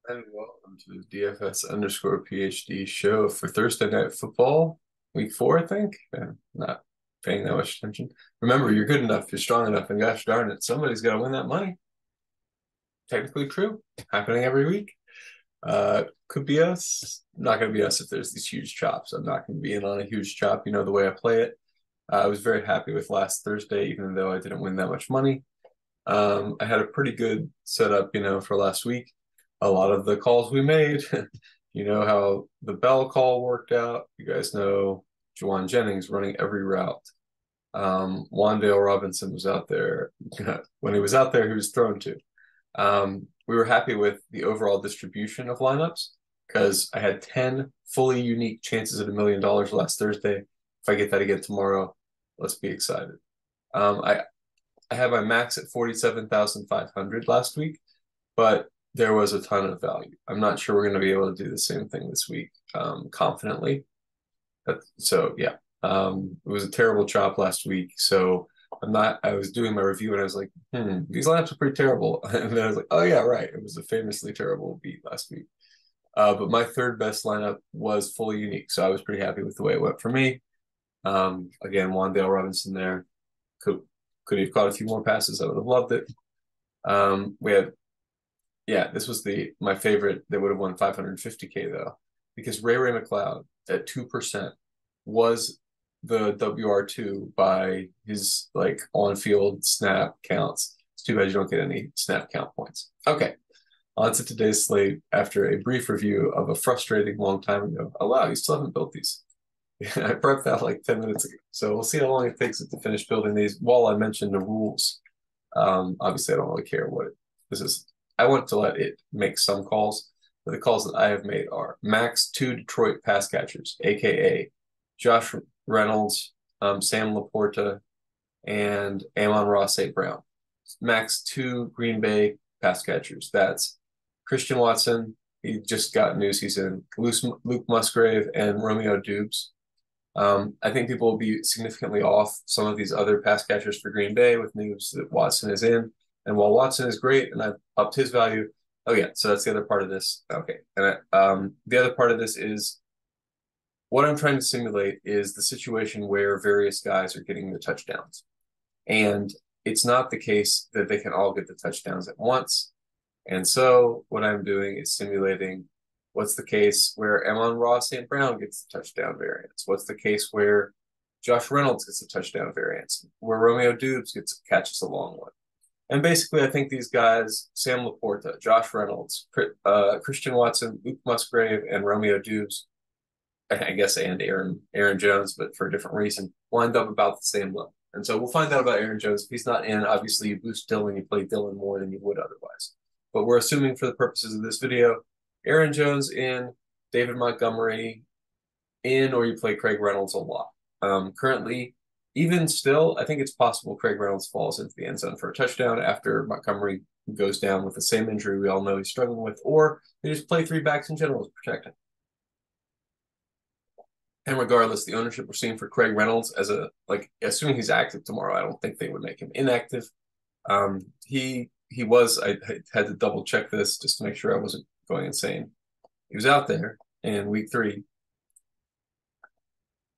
And welcome to the DFS_PhD show for Thursday Night Football, week 4, I think. Not paying that much attention. Remember, you're good enough, you're strong enough, and gosh darn it, somebody's got to win that money. Technically true, happening every week. Could be us. Not going to be us if there's these huge chops. I'm not going to be in on a huge chop. You know the way I play it. I was very happy with last Thursday, even though I didn't win that much money. I had a pretty good setup, for last week. A lot of the calls we made, you know how the Bell call worked out. You guys know Juwan Jennings running every route. Wandale Robinson was out there. When he was out there, he was thrown to. We were happy with the overall distribution of lineups because I had 10 fully unique chances at $1 million last Thursday. If I get that again tomorrow, let's be excited. I had my max at 47,500 last week, but there was a ton of value. I'm not sure we're going to be able to do the same thing this week confidently. Yeah, it was a terrible chop last week. So I was doing my review and I was like, these lineups are pretty terrible. And then I was like, oh yeah, right. It was a famously terrible beat last week. But my third best lineup was fully unique. So I was pretty happy with the way it went for me. Again, Wandale Robinson there. Could have caught a few more passes. I would have loved it. This was my favorite. They would have won 550K though, because Ray McLeod at 2% was the WR2 by his on-field snap counts. It's too bad you don't get any snap count points. Okay, on to today's slate after a brief review of a frustrating long time ago. Oh wow, you still haven't built these. I prepped that like 10 minutes ago. So we'll see how long it takes it to finish building these while I mention the rules. Obviously, I don't really care what this is. I want to let it make some calls, but the calls that I have made are max 2 Detroit pass catchers, a.k.a. Josh Reynolds, Sam LaPorta, and Amon-Ra St. Brown. Max 2 Green Bay pass catchers. That's Christian Watson. He just got news he's in. Luke Musgrave and Romeo Dubes. I think people will be significantly off some of these other pass catchers for Green Bay with news that Watson is in. And while Watson is great and I've upped his value, oh yeah, so that's the other part of this. Okay, and the other part of this is what I'm trying to simulate is the situation where various guys are getting the touchdowns. And it's not the case that they can all get the touchdowns at once. And so what I'm doing is simulating what's the case where Amon-Ra St. Brown gets the touchdown variance? What's the case where Josh Reynolds gets a touchdown variance? Where Romeo Dubes catches a long one? And basically, I think these guys, Sam LaPorta, Josh Reynolds, Christian Watson, Luke Musgrave, and Romeo Dubes, I guess, and Aaron Jones, but for a different reason, wind up about the same level. And so we'll find out about Aaron Jones. If he's not in, obviously you boost Dylan, you play Dylan more than you would otherwise. But we're assuming for the purposes of this video, Aaron Jones in, David Montgomery in, or you play Craig Reynolds a lot. Currently, even still, I think it's possible Craig Reynolds falls into the end zone for a touchdown after Montgomery goes down with the same injury we all know he's struggling with, or they just play 3 backs in general to protect him. And regardless, the ownership we're seeing for Craig Reynolds assuming he's active tomorrow, I don't think they would make him inactive. He was, I had to double check this just to make sure I wasn't going insane. He was out there in week 3.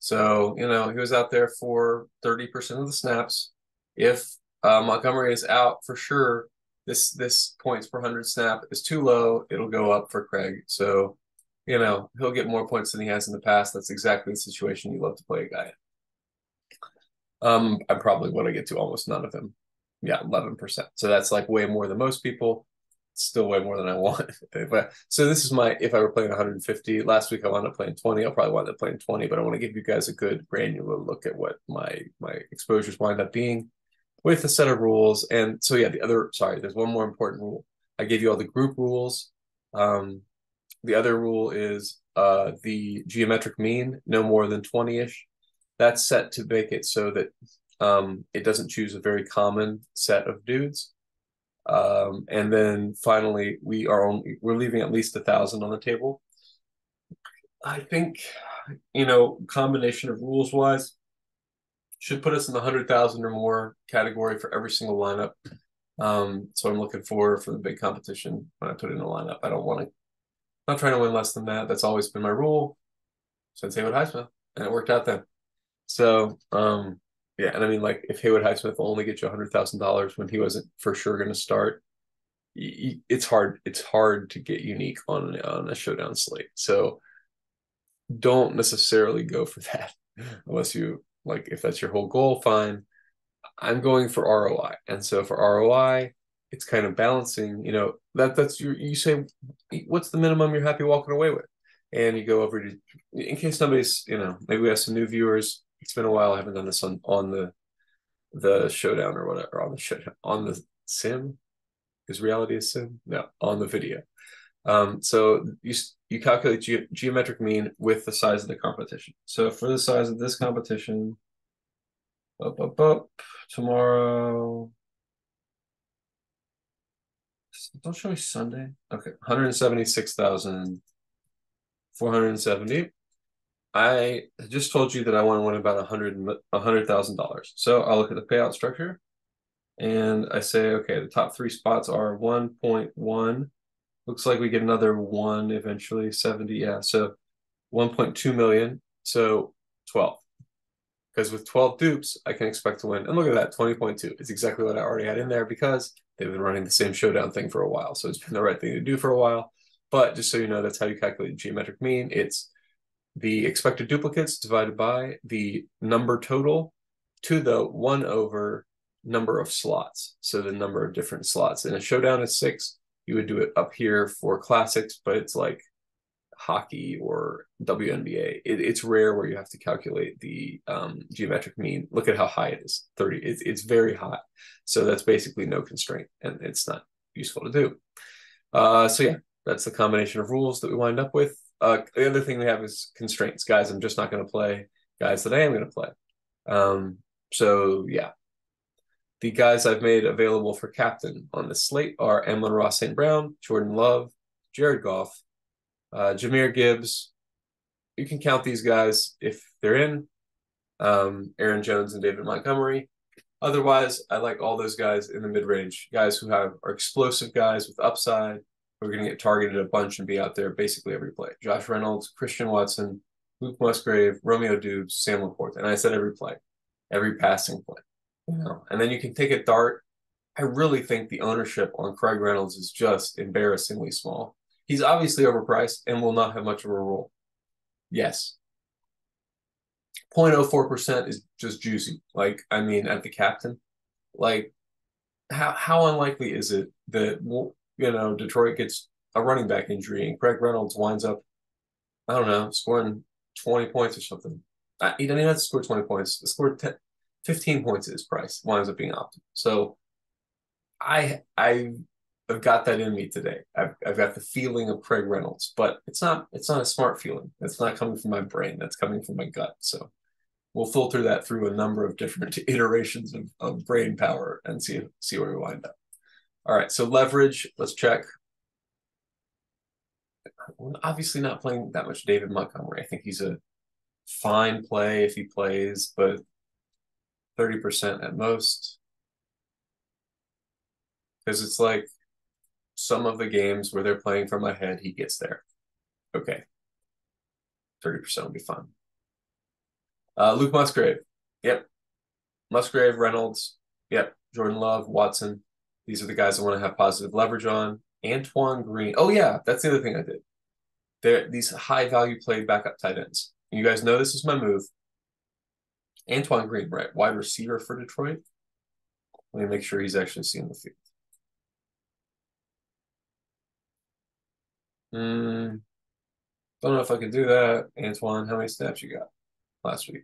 So, he was out there for 30% of the snaps. If Montgomery is out for sure, this points per 100 snap is too low. It'll go up for Craig. So, he'll get more points than he has in the past. That's exactly the situation you love to play a guy in. I probably want to get to almost none of them. Yeah, 11%. So that's like way more than most people. Still way more than I want. So this is if I were playing 150, last week I wound up playing 20. I'll probably wind up playing 20, but I want to give you guys a good granular look at what my exposures wind up being with a set of rules. And so yeah, there's one more important rule. I gave you all the group rules. The other rule is the geometric mean, no more than 20-ish. That's set to make it so that it doesn't choose a very common set of dudes. And then finally, we're leaving at least 1,000 on the table. I think, combination of rules wise should put us in the 100,000 or more category for every single lineup. So I'm looking for the big competition when I put in a lineup. I don't want to Not trying to win less than that. That's always been my rule since Haywood Highsmith, and it worked out then. So, yeah, and I mean, like, if Haywood Highsmith will only get you $100,000 when he wasn't for sure going to start, it's hard. It's hard to get unique on a showdown slate. So, don't necessarily go for that unless you like. If that's your whole goal, fine. I'm going for ROI, and so for ROI, it's kind of balancing. That's you say, what's the minimum you're happy walking away with, and you go over to, in case nobody's, maybe we have some new viewers. It's been a while. I haven't done this on the showdown or whatever, on the showdown, on the sim. Is reality a sim? No, on the video. So you calculate geometric mean with the size of the competition. So for the size of this competition, tomorrow. Don't show me Sunday. Okay, 176,470. I just told you that I want to win about $100,000. So I'll look at the payout structure, and I say, okay, the top three spots are 1.1. Looks like we get another one eventually, 70. Yeah, so 1.2 million. So 12. Because with 12 dupes, I can expect to win. And look at that, 20.2. It's exactly what I already had in there because they've been running the same showdown thing for a while. So it's been the right thing to do for a while. But just so you know, that's how you calculate geometric mean. It's the expected duplicates divided by the number total to the 1 over number of slots. So the number of different slots. In a showdown is 6. You would do it up here for classics, but it's like hockey or WNBA. It's rare where you have to calculate the geometric mean. Look at how high it is, 30. It's very high. So that's basically no constraint, and it's not useful to do. So yeah, that's the combination of rules that we wind up with. The other thing we have is constraints. Guys, I'm just not going to play. Guys that I am going to play. So yeah. The guys I've made available for captain on this slate are Emlyn Ross St. Brown, Jordan Love, Jared Goff, Jahmyr Gibbs. You can count these guys if they're in. Aaron Jones and David Montgomery. Otherwise, I like all those guys in the mid-range, guys who are explosive guys with upside, who are going to get targeted a bunch and be out there basically every play. Josh Reynolds, Christian Watson, Luke Musgrave, Romeo Dubes, Sam LaPorta. And I said every play, every passing play. And then you can take a dart. I really think the ownership on Craig Reynolds is just embarrassingly small. He's obviously overpriced and will not have much of a role. Yes. 0.04% is just juicy. Like, I mean, at the captain, like, how unlikely is it that, Detroit gets a running back injury and Craig Reynolds winds up, I don't know, scoring 20 points or something. He doesn't even have to score 20 points. He scored 15 points at his price, winds up being optimal. So I've got that in me today. I've got the feeling of Craig Reynolds, but it's not a smart feeling. It's not coming from my brain. That's coming from my gut. So we'll filter that through a number of different iterations of brain power and see where we wind up. All right, so leverage, let's check. We're obviously not playing that much David Montgomery. I think he's a fine play if he plays, but 30% at most. Because it's like some of the games where they're playing from ahead, he gets there. Okay. 30% will be fine. Luke Musgrave. Yep. Musgrave, Reynolds. Yep. Jordan Love, Watson. These are the guys I want to have positive leverage on. Antoine Green. Oh, yeah. That's the other thing I did. These high-value play backup tight ends. You guys know this is my move. Antoine Green, right? Wide receiver for Detroit. Let me make sure he's actually seeing the field. Don't know if I can do that. Antoine, how many snaps you got last week?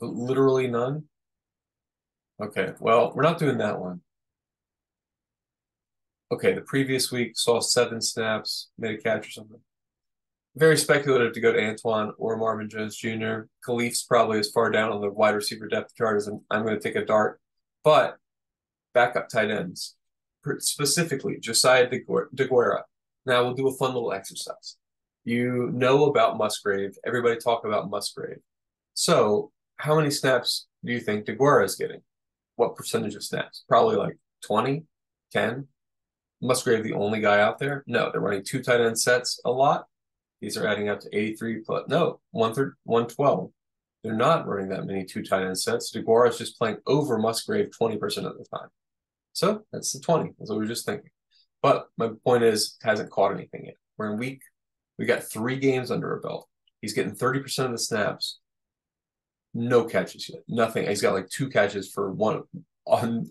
Literally none? Okay, well, we're not doing that one. Okay, the previous week saw 7 snaps, made a catch or something. Very speculative to go to Antoine or Marvin Jones Jr. Khalif's probably as far down on the wide receiver depth chart as I'm going to take a dart. But backup tight ends, specifically Josiah Deguara. Now we'll do a fun little exercise. You know about Musgrave. Everybody talk about Musgrave. So how many snaps do you think Deguara is getting? What percentage of snaps? Probably like 20, 10. Musgrave the only guy out there? No, they're running 2 tight end sets a lot. These are adding up to 83 plus. No, 112. They're not running that many 2 tight end sets. Deguara is just playing over Musgrave 20% of the time. So that's the 20. That's what we were just thinking. But my point is, hasn't caught anything yet. We're in we got 3 games under our belt. He's getting 30% of the snaps. No catches yet. Nothing. He's got like 2 catches for one.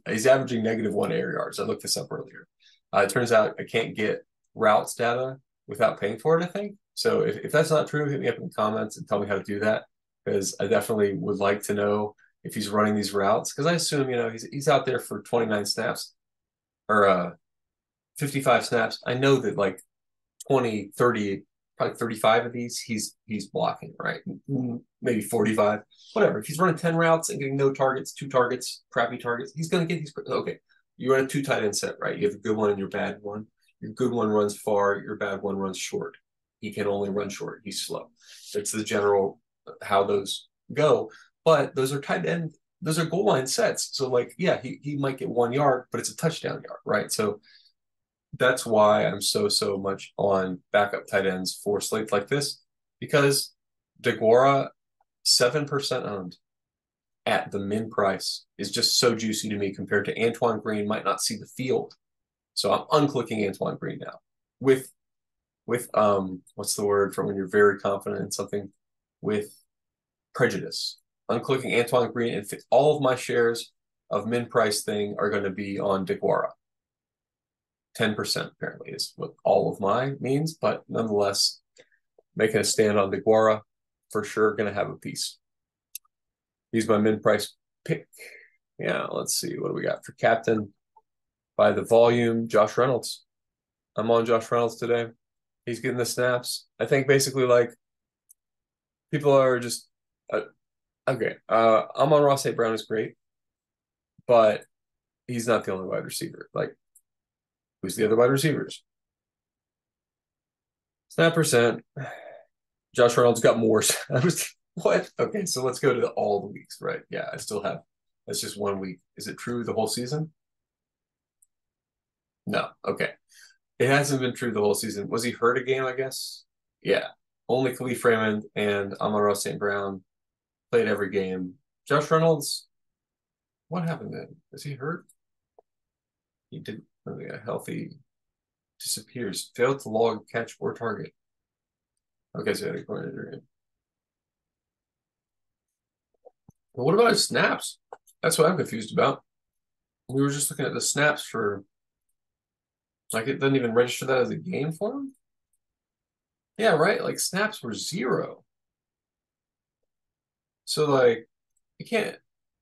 He's averaging -1 air yards. I looked this up earlier. It turns out I can't get routes data without paying for it, I think. So if that's not true, hit me up in the comments and tell me how to do that, because I definitely would like to know if he's running these routes, because I assume, he's out there for 29 snaps or 55 snaps. I know that like 20, 30, probably 35 of these he's blocking, right? Maybe 45, whatever. If he's running 10 routes and getting no targets, 2 targets, crappy targets, he's going to get these. Okay, you run a 2 tight end set, right? You have a good one and your bad one. Your good one runs far, your bad one runs short. He can only run short. He's slow. That's the general how those go. But those are tight end, those are goal line sets. So like, yeah, he might get 1 yard, but it's a touchdown yard, right? So that's why I'm so much on backup tight ends for slates like this, because Deguara 7% owned at the min price is just so juicy to me compared to Antoine Green might not see the field. So I'm unclicking Antoine Green now with what's the word for when you're very confident in something? With prejudice. Unclicking Antoine Green, and all of my shares of min price thing are going to be on Deguara. 10% apparently is what all of mine means, but nonetheless, making a stand on Deguara, for sure going to have a piece. He's my min price pick. Yeah, let's see. What do we got for captain? By the volume, Josh Reynolds. I'm on Josh Reynolds today. He's getting the snaps. I think basically like people are just okay. Amon-Ra St. Brown is great, but he's not the only wide receiver. Like, who's the other wide receivers? Snap percent. Josh Reynolds got more snaps. What? Okay, so let's go to all the weeks, right? Yeah, I still have. That's just 1 week. Is it true the whole season? No. Okay. It hasn't been true the whole season. Was he hurt a game, I guess? Yeah. Only Khalif Raymond and Amon-Ra St. Brown played every game. Josh Reynolds, what happened then? Is he hurt? He did. Oh, yeah, healthy. Disappears. Failed to log, catch, or target. Okay, so he had a groin injury. Well, what about his snaps? That's what I'm confused about. We were just looking at the snaps for, like, it doesn't even register that as a game for him? Yeah, right? Like, snaps were 0. So, like, you can't,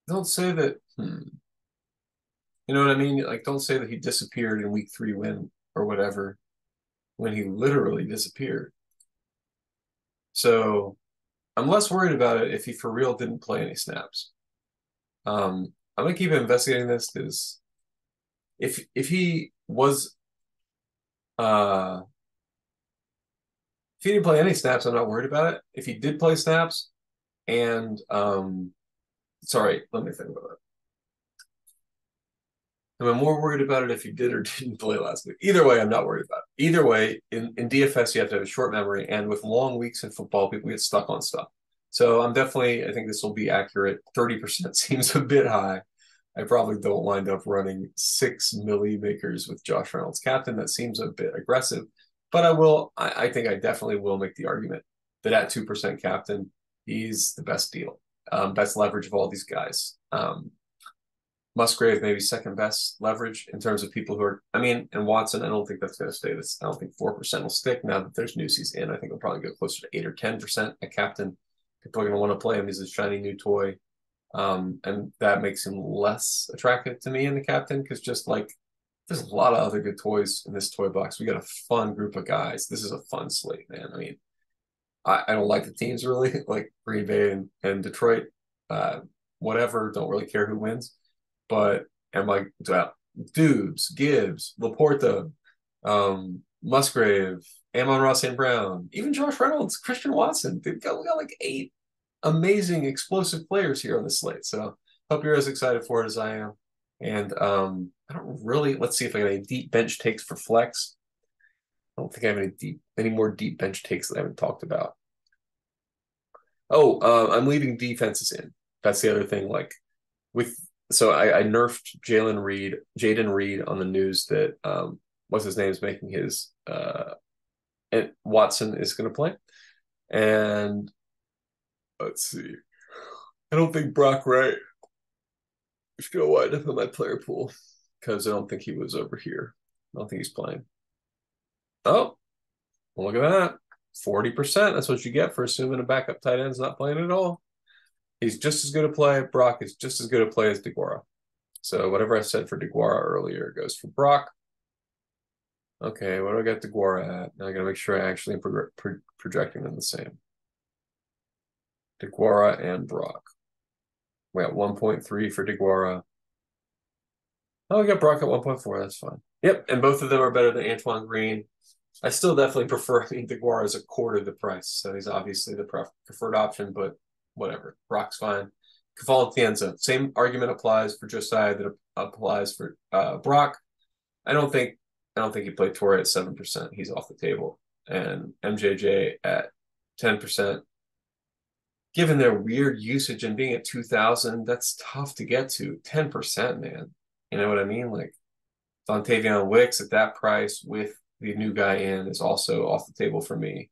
don't say that, You know what I mean? Like, don't say that he disappeared in week 3 win or whatever, when he literally disappeared. So, I'm less worried about it if he for real didn't play any snaps. I'm gonna keep investigating this, because if he was if he didn't play any snaps, I'm not worried about it. If he did play snaps, and sorry, let me think about it. I'm more worried about it if he did or didn't play last week. Either way, I'm not worried about it. Either way, in DFS, you have to have a short memory, and with long weeks in football, people get stuck on stuff. So I think this will be accurate. 30% seems a bit high. I probably don't wind up running 6 milli makers with Josh Reynolds captain. That seems a bit aggressive, but I think I definitely will make the argument that at 2% captain, he's the best deal, best leverage of all these guys. Musgrave maybe second best leverage in terms of people who are, and Watson, I don't think that's going to stay. I don't think 4% will stick now that there's Newsies in. I think it'll probably go closer to 8 or 10% a captain. People are going to want to play him. He's a shiny new toy. And that makes him less attractive to me in the captain, because just like there's a lot of other good toys in this toy box. We got a fun group of guys. This is a fun slate, man. I don't like the teams really, like Green Bay and Detroit. Whatever, don't really care who wins. But I'm like, Dubes, Gibbs, LaPorta, Musgrave, Amon-Ra St. Brown, even Josh Reynolds, Christian Watson. We got like 8 amazing explosive players here on the slate. So hope you're as excited for it as I am. And I don't really. Let's see if I got any deep bench takes for flex. I don't think I have any more deep bench takes that I haven't talked about. Oh, I'm leaving defenses in. That's the other thing. Like with so I nerfed Jaden Reed on the news that what's his name is making his and Watson is going to play. And let's see. I don't think Brock Wright is going to wind up in my player pool because I don't think he was over here. I don't think he's playing. Oh, well, look at that. 40%. That's what you get for assuming a backup tight end's not playing at all. He's just as good a play. Brock is just as good a play as Deguara. So whatever I said for Deguara earlier goes for Brock. Okay, what do I got Deguara at? Now I got to make sure I actually am projecting them the same. Deguara and Brock. We got 1.3 for Deguara. Oh, we got Brock at 1.4. That's fine. Yep, and both of them are better than Antoine Green. I still definitely prefer. I mean, Deguara is a quarter the price, so he's obviously the preferred option. But whatever, Brock's fine. Could fall into the end zone. Same argument applies for Josiah that applies for Brock. I don't think he played Torrey at 7%. He's off the table, and MJJ at 10%. Given their weird usage and being at 2,000, that's tough to get to. 10%, man. You know what I mean? Like Dontavion Wicks at that price with the new guy in is also off the table for me.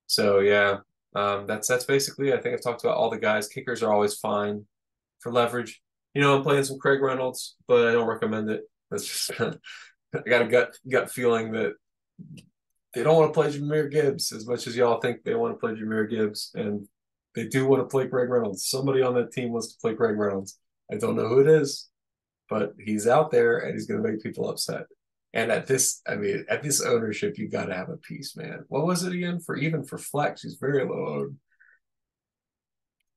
So yeah, that's basically. I think I've talked about all the guys. Kickers are always fine for leverage. You know, I'm playing some Craig Reynolds, but I don't recommend it. That's just I got a gut feeling that they don't want to play Jahmyr Gibbs as much as y'all think they want to play Jahmyr Gibbs, and they do want to play Craig Reynolds. Somebody on that team wants to play Craig Reynolds. I don't know who it is, but he's out there and he's going to make people upset. And at this ownership, you got to have a piece, man. What was it again for flex? He's very low.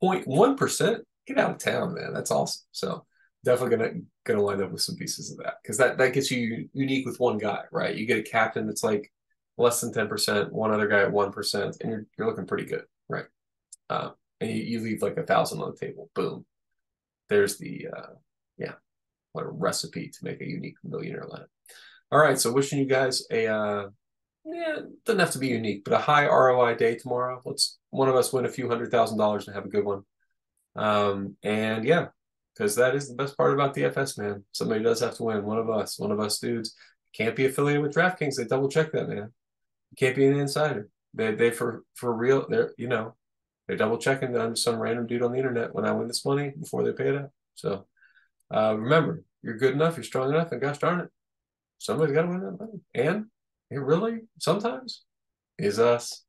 0.1%. Get out of town, man. That's awesome. So definitely gonna wind up with some pieces of that because that gets you unique with one guy, right? You get a captain that's like less than 10%, one other guy at 1%, and you're looking pretty good, right? And you leave like 1,000 on the table. Boom. There's the what a recipe to make a unique millionaire lineup. All right, so wishing you guys doesn't have to be unique, but a high ROI day tomorrow. Let's one of us win a few $100,000 and have a good one. And yeah, because that is the best part about DFS, man. Somebody does have to win. One of us dudes can't be affiliated with DraftKings. They double check that, man. You can't be an insider. They for real. They're double checking that I'm just some random dude on the internet when I win this money before they pay it out. So remember, you're good enough, you're strong enough, and gosh darn it, somebody's got to win that money. And it really sometimes is us.